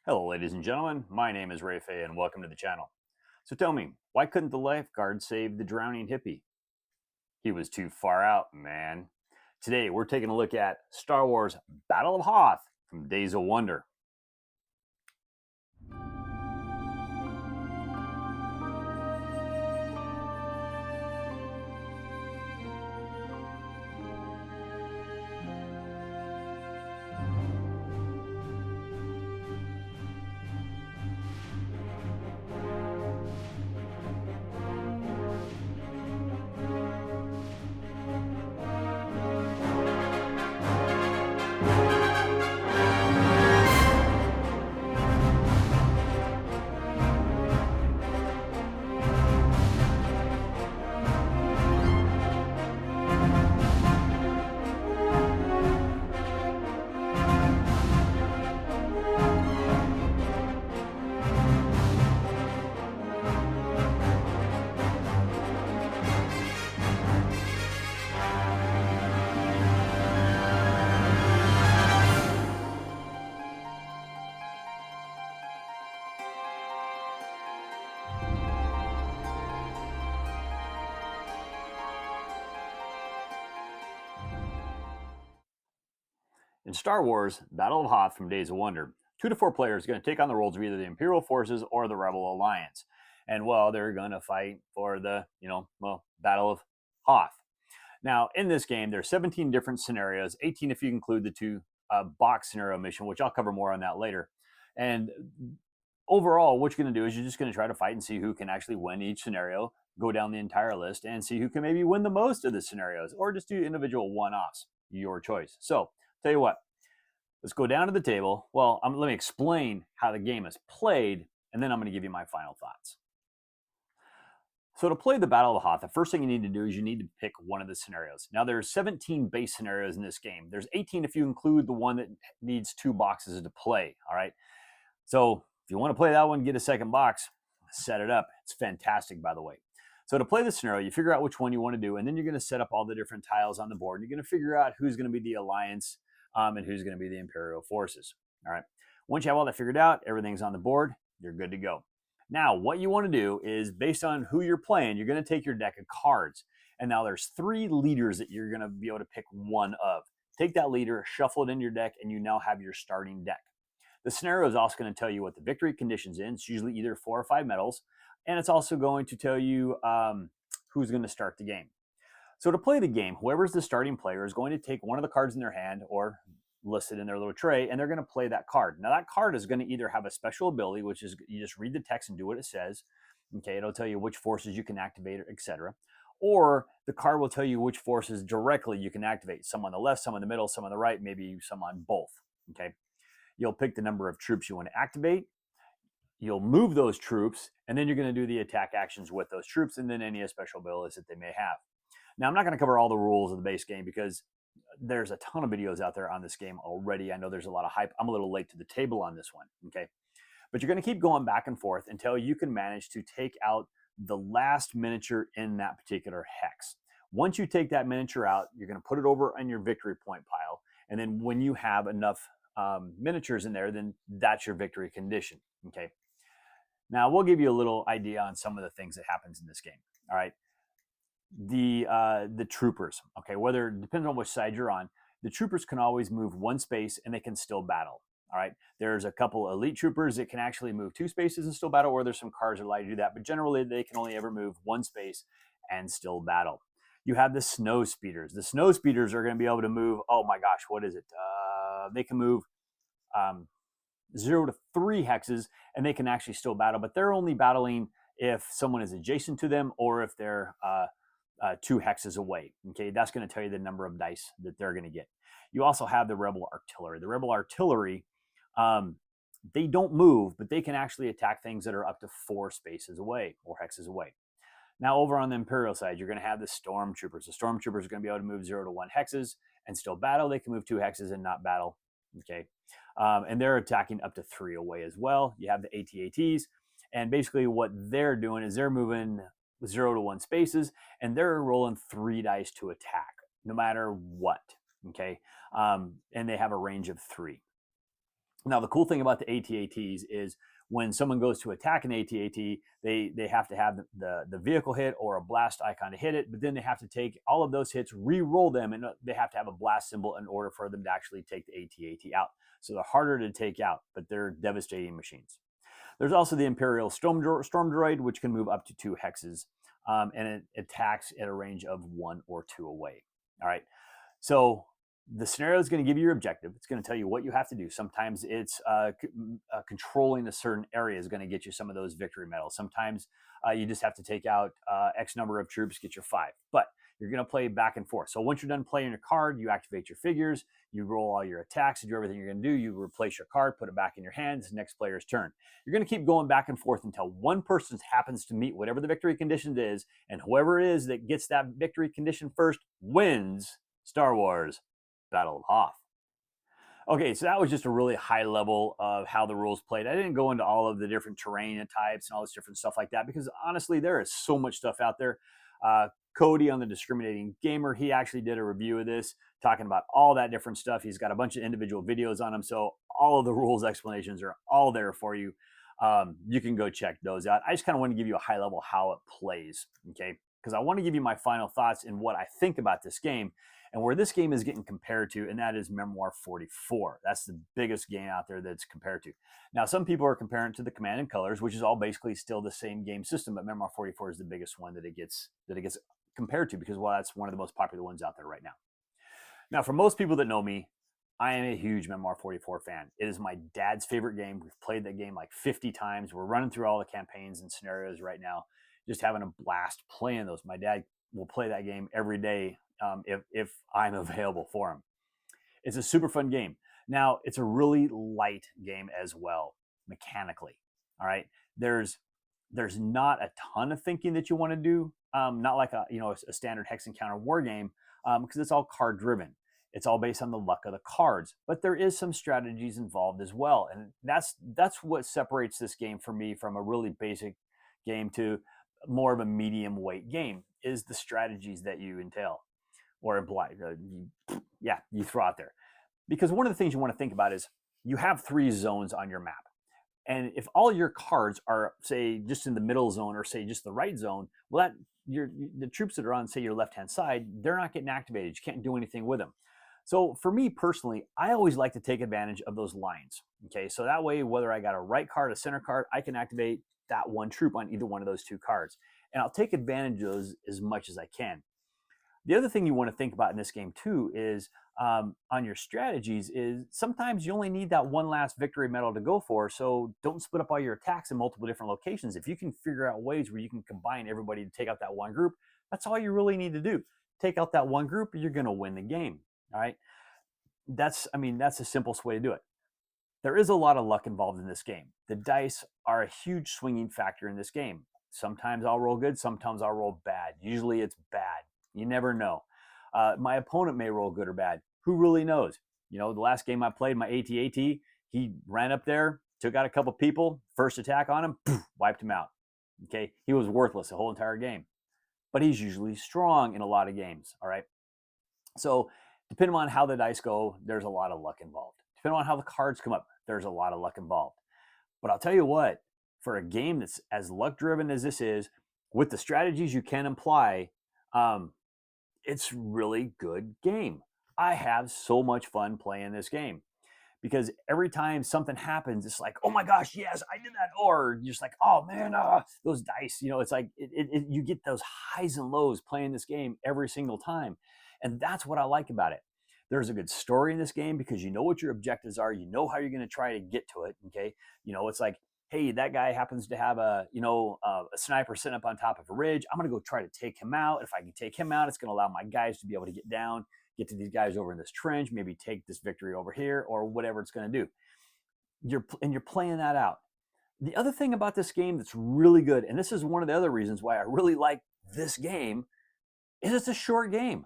Hello, ladies and gentlemen. My name is Phay, and welcome to the channel. So tell me, why couldn't the lifeguard save the drowning hippie? He was too far out, man. Today, we're taking a look at Star Wars Battle of Hoth from Days of Wonder. In Star Wars Battle of Hoth from Days of Wonder, 2 to 4 players are going to take on the roles of either the Imperial forces or the Rebel Alliance. And well, they're going to fight for the, Battle of Hoth. Now, in this game, there's 17 different scenarios, 18 if you include the two box scenario mission, which I'll cover more on that later. And overall, what you're going to do is you're just going to try to fight and see who can actually win each scenario, go down the entire list, and see who can maybe win the most of the scenarios, or just do individual one-offs, your choice. So, tell you what, let's go down to the table. Well, let me explain how the game is played, and then I'm going to give you my final thoughts. So to play the Battle of Hoth, the first thing you need to do is you need to pick one of the scenarios. Now there's 17 base scenarios in this game. There's 18 if you include the one that needs 2 boxes to play, all right? So if you want to play that one, get a second box, set it up. It's fantastic, by the way. So to play the scenario, you figure out which one you want to do, and then you're going to set up all the different tiles on the board. You're going to figure out who's going to be the Alliance and who's going to be the Imperial forces, all right? Once you have all that figured out, everything's on the board, you're good to go. Now, what you want to do is, based on who you're playing, you're going to take your deck of cards. And now there's 3 leaders that you're going to be able to pick one of. Take that leader, shuffle it into your deck, and you now have your starting deck. The scenario is also going to tell you what the victory conditions is. It's usually either 4 or 5 medals. And it's also going to tell you who's going to start the game. So to play the game, whoever's the starting player is going to take one of the cards in their hand or listed in their little tray, and they're going to play that card. Now that card is going to either have a special ability, which is you just read the text and do what it says. Okay, it'll tell you which forces you can activate, etc. Or the card will tell you which forces directly you can activate. Some on the left, some on the middle, some on the right, maybe some on both. Okay, you'll pick the number of troops you want to activate. You'll move those troops, and then you're going to do the attack actions with those troops, and then any special abilities that they may have. Now, I'm not going to cover all the rules of the base game because there's a ton of videos out there on this game already. I know there's a lot of hype. I'm a little late to the table on this one, okay? But you're going to keep going back and forth until you can manage to take out the last miniature in that particular hex. Once you take that miniature out, you're going to put it over on your victory point pile. And then when you have enough miniatures in there, then that's your victory condition, okay? Now, we'll give you a little idea on some of the things that happens in this game, all right? The troopers, okay, whether depending on which side you're on, the troopers can always move 1 space and they can still battle. All right, there's a couple elite troopers that can actually move 2 spaces and still battle, or there's some cards that allow you to do that, but generally they can only ever move 1 space and still battle. You have the snow speeders. The snow speeders are going to be able to move, oh my gosh, what is it? They can move 0 to 3 hexes, and they can actually still battle, but they're only battling if someone is adjacent to them or if they're 2 hexes away. Okay, that's going to tell you the number of dice that they're going to get. You also have the Rebel Artillery. The Rebel Artillery, they don't move, but they can actually attack things that are up to 4 spaces away or hexes away. Now, over on the Imperial side, you're going to have the Stormtroopers. The Stormtroopers are going to be able to move 0 to 1 hexes and still battle. They can move 2 hexes and not battle. Okay, and they're attacking up to 3 away as well. You have the AT-ATs, and basically what they're doing is they're moving 0 to 1 spaces, and they're rolling 3 dice to attack, no matter what, okay? And they have a range of 3. Now, the cool thing about the AT-ATs is when someone goes to attack an AT-AT, they have to have the vehicle hit or a blast icon to hit it, but then they have to take all of those hits, re-roll them, and they have to have a blast symbol in order for them to actually take the AT-AT out. So they're harder to take out, but they're devastating machines. There's also the Imperial Storm Droid, which can move up to 2 hexes, and it attacks at a range of 1 or 2 away. All right. So the scenario is going to give you your objective. It's going to tell you what you have to do. Sometimes it's controlling a certain area is going to get you some of those victory medals. Sometimes you just have to take out X number of troops, get your 5. But you're going to play back and forth. So once you're done playing your card, you activate your figures, you roll all your attacks, you do everything you're going to do, you replace your card, put it back in your hands, next player's turn. You're going to keep going back and forth until one person happens to meet whatever the victory condition is, and whoever it is that gets that victory condition first wins Star Wars Battle of Hoth. Okay, so that was just a really high level of how the rules played. I didn't go into all of the different terrain and types and all this different stuff like that because honestly, there is so much stuff out there. Cody on the Discriminating Gamer, he actually did a review of this, talking about all that different stuff. He's got a bunch of individual videos on them, so all of the rules explanations are all there for you. You can go check those out. I just kind of want to give you a high level how it plays, okay? Because I want to give you my final thoughts and what I think about this game and where this game is getting compared to, and that is Memoir 44. That's the biggest game out there that's compared to. Now, some people are comparing it to the Command and Colors, which is all basically still the same game system, but Memoir 44 is the biggest one that it gets compared to because, well, that's one of the most popular ones out there right now. Now, for most people that know me, I am a huge Memoir 44 fan. It is my dad's favorite game. We've played that game like 50 times. We're running through all the campaigns and scenarios right now, just having a blast playing those. My dad will play that game every day if I'm available for him. It's a super fun game. Now, it's a really light game as well, mechanically. All right. There's not a ton of thinking that you want to do. Not like a standard hex encounter war game, because it's all card driven. It's all based on the luck of the cards, but there is some strategies involved as well, and that's what separates this game for me from a really basic game to more of a medium weight game. Is the strategies that you entail or imply, you throw out there. Because one of the things you want to think about is you have 3 zones on your map. And if all your cards are, say, just in the middle zone or say just the right zone, well, the troops that are on, say, your left-hand side, they're not getting activated. You can't do anything with them. So for me personally, I always like to take advantage of those lines. Okay, so that way, whether I got a right card, a center card, I can activate that one troop on either one of those 2 cards. And I'll take advantage of those as much as I can. The other thing you want to think about in this game too is on your strategies is sometimes you only need that one last victory medal to go for. So don't split up all your attacks in multiple different locations. If you can figure out ways where you can combine everybody to take out that one group, that's all you really need to do. Take out that one group, you're going to win the game. All right. That's the simplest way to do it. There is a lot of luck involved in this game. The dice are a huge swinging factor in this game. Sometimes I'll roll good, sometimes I'll roll bad. Usually it's bad. You never know. My opponent may roll good or bad. Who really knows? The last game I played, my AT-AT, he ran up there, took out a couple people, first attack on him, poof, wiped him out. Okay, he was worthless the whole entire game. But he's usually strong in a lot of games, all right? So depending on how the dice go, there's a lot of luck involved. Depending on how the cards come up, there's a lot of luck involved. But I'll tell you what, for a game that's as luck-driven as this is, with the strategies you can apply, it's really good game. I have so much fun playing this game because every time something happens, it's like, oh my gosh, yes, I did that. Or you're just like, oh man, those dice, it's like you get those highs and lows playing this game every single time. And that's what I like about it. There's a good story in this game because you know what your objectives are. You know how you're going to try to get to it. Okay. It's like, hey, that guy happens to have a sniper sitting up on top of a ridge. I'm going to go try to take him out. If I can take him out, it's going to allow my guys to be able to get down, get to these guys over in this trench, maybe take this victory over here or whatever it's going to do. You're playing that out. The other thing about this game that's really good, and this is one of the other reasons why I really like this game, is it's a short game.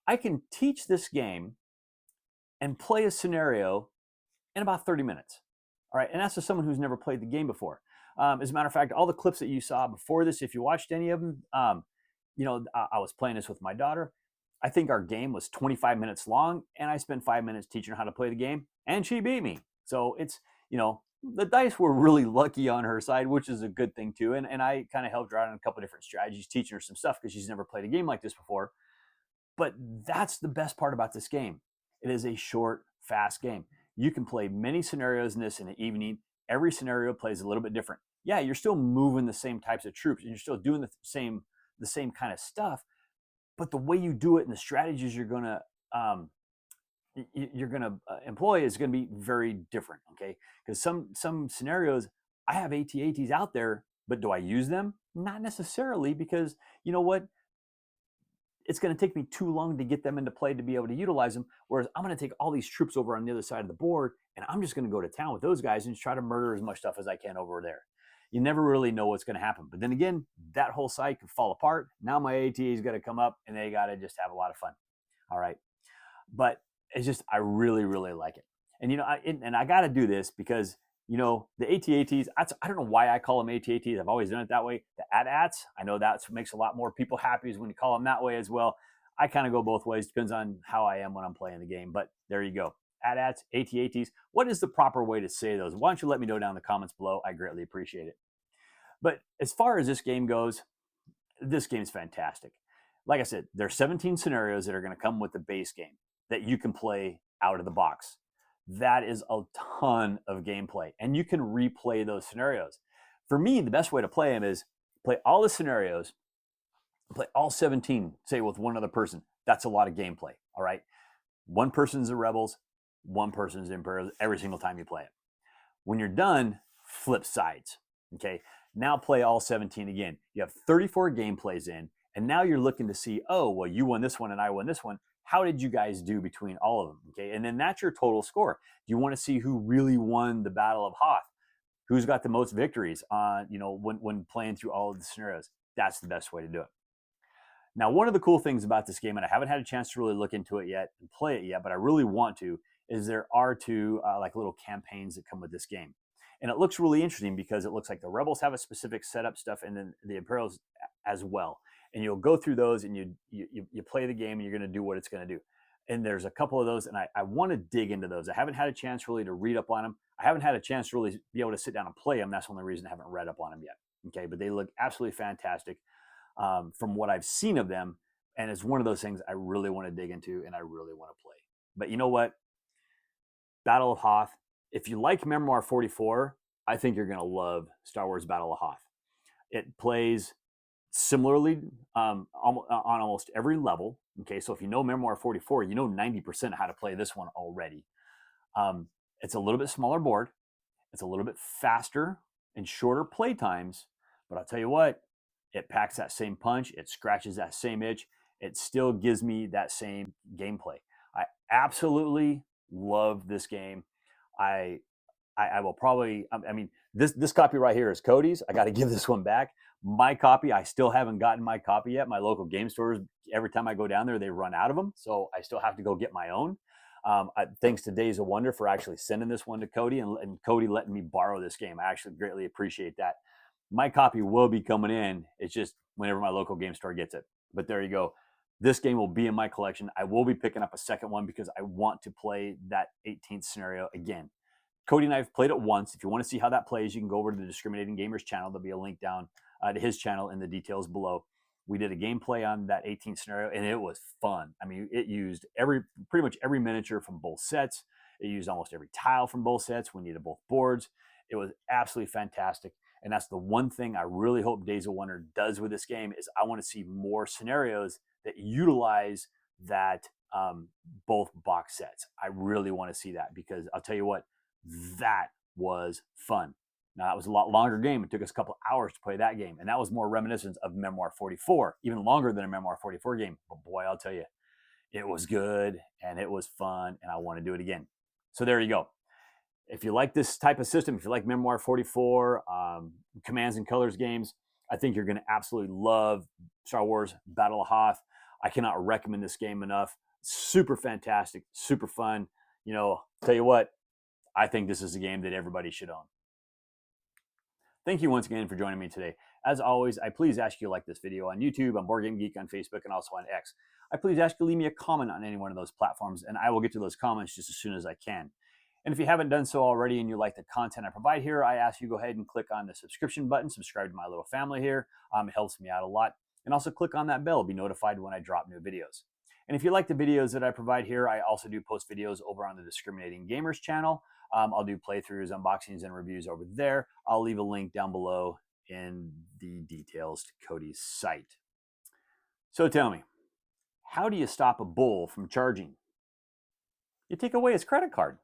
I can teach this game and play a scenario in about 30 minutes. All right, and that's for someone who's never played the game before. As a matter of fact, all the clips that you saw before this, if you watched any of them, I was playing this with my daughter. I think our game was 25 minutes long, and I spent 5 minutes teaching her how to play the game, and she beat me. So it's, the dice were really lucky on her side, which is a good thing too. And I kind of helped her out on a couple of different strategies, teaching her some stuff because she's never played a game like this before. But that's the best part about this game. It is a short, fast game. You can play many scenarios in this in the evening. Every scenario plays a little bit different. Yeah, you're still moving the same types of troops and you're still doing the same kind of stuff, but the way you do it and the strategies you're gonna employ is going to be very different. Okay, because some scenarios I have AT-ATs out there, but do I use them? Not necessarily, because you know what? It's going to take me too long to get them into play to be able to utilize them. Whereas I'm going to take all these troops over on the other side of the board, and I'm just going to go to town with those guys and try to murder as much stuff as I can over there. You never really know what's going to happen. But then again, that whole side could fall apart. Now my ATA is going to come up, and they got to just have a lot of fun. All right. But it's just, I really, really like it. And, I got to do this because, the AT-ATs, I don't know why I call them AT-ATs. I've always done it that way. The AT-ATs, I know that makes a lot more people happy is when you call them that way as well. I kind of go both ways. Depends on how I am when I'm playing the game. But there you go. AT-ATs, AT-ATs. What is the proper way to say those? Why don't you let me know down in the comments below? I greatly appreciate it. But as far as this game goes, this game's fantastic. Like I said, there's 17 scenarios that are going to come with the base game that you can play out of the box. That is a ton of gameplay, and you can replay those scenarios. For me, the best way to play them is play all the scenarios, play all 17, say with one other person. That's a lot of gameplay, all right? One person's the Rebels, one person's the Imperials every single time you play it. When you're done, flip sides, okay? Now play all 17 again. You have 34 gameplays in, and now you're looking to see, oh, well, you won this one and I won this one. How did you guys do between all of them? Okay, and then that's your total score. Do you want to see who really won the Battle of Hoth? Who's got the most victories on, when playing through all of the scenarios? That's the best way to do it. Now, one of the cool things about this game, and I haven't had a chance to really look into it yet and play it yet, but I really want to, is there are two like little campaigns that come with this game. And it looks really interesting because it looks like the Rebels have a specific setup stuff and then the Imperials as well. And you'll go through those and you play the game and you're going to do what it's going to do. And there's a couple of those, and I want to dig into those. I haven't had a chance really to read up on them. I haven't had a chance to really be able to sit down and play them. That's the only reason I haven't read up on them yet. Okay, but they look absolutely fantastic from what I've seen of them. And it's one of those things I really want to dig into and I really want to play. But you know what? Battle of Hoth. If you like Memoir 44, I think you're going to love Star Wars Battle of Hoth. It plays similarly on almost every level. Okay, so if you know Memoir 44, you know 90% of how to play this one already. It's a little bit smaller board. It's a little bit faster and shorter play times. But I'll tell you what, it packs that same punch. It scratches that same itch. It still gives me that same gameplay. I absolutely love this game. I will probably, this copy right here is Cody's. I got to give this one back. My copy, I still haven't gotten my copy yet. My local game stores, every time I go down there, they run out of them. So I still have to go get my own. Thanks to Days of Wonder for actually sending this one to Cody and Cody letting me borrow this game. I actually greatly appreciate that. My copy will be coming in. It's just whenever my local game store gets it. But there you go. This game will be in my collection. I will be picking up a second one because I want to play that 18th scenario again. Cody and I have played it once. If you want to see how that plays, you can go over to the Discriminating Gamers channel. There'll be a link down to his channel in the details below. We did a gameplay on that 18th scenario, and it was fun. I mean, it used pretty much every miniature from both sets. It used almost every tile from both sets. We needed both boards. It was absolutely fantastic. And that's the one thing I really hope Days of Wonder does with this game is I want to see more scenarios that utilize that both box sets. I really want to see that because I'll tell you what, that was fun. Now, that was a lot longer game. It took us a couple hours to play that game. And that was more reminiscent of Memoir 44, even longer than a Memoir 44 game. But boy, I'll tell you, it was good and it was fun and I want to do it again. So there you go. If you like this type of system, if you like Memoir 44, Commands and Colors games, I think you're going to absolutely love Star Wars Battle of Hoth. I cannot recommend this game enough. Super fantastic, super fun. Tell you what, I think this is a game that everybody should own. Thank you once again for joining me today. As always, I please ask you to like this video on YouTube, on BoardGameGeek, on Facebook, and also on X. I please ask you to leave me a comment on any one of those platforms, and I will get to those comments just as soon as I can. And if you haven't done so already and you like the content I provide here, I ask you go ahead and click on the subscription button, subscribe to my little family here. It helps me out a lot. And also click on that bell, be notified when I drop new videos. And if you like the videos that I provide here, I also do post videos over on the Discriminating Gamers channel. I'll do playthroughs, unboxings, and reviews over there. I'll leave a link down below in the details to Cody's site. So tell me, how do you stop a bull from charging? You take away his credit card.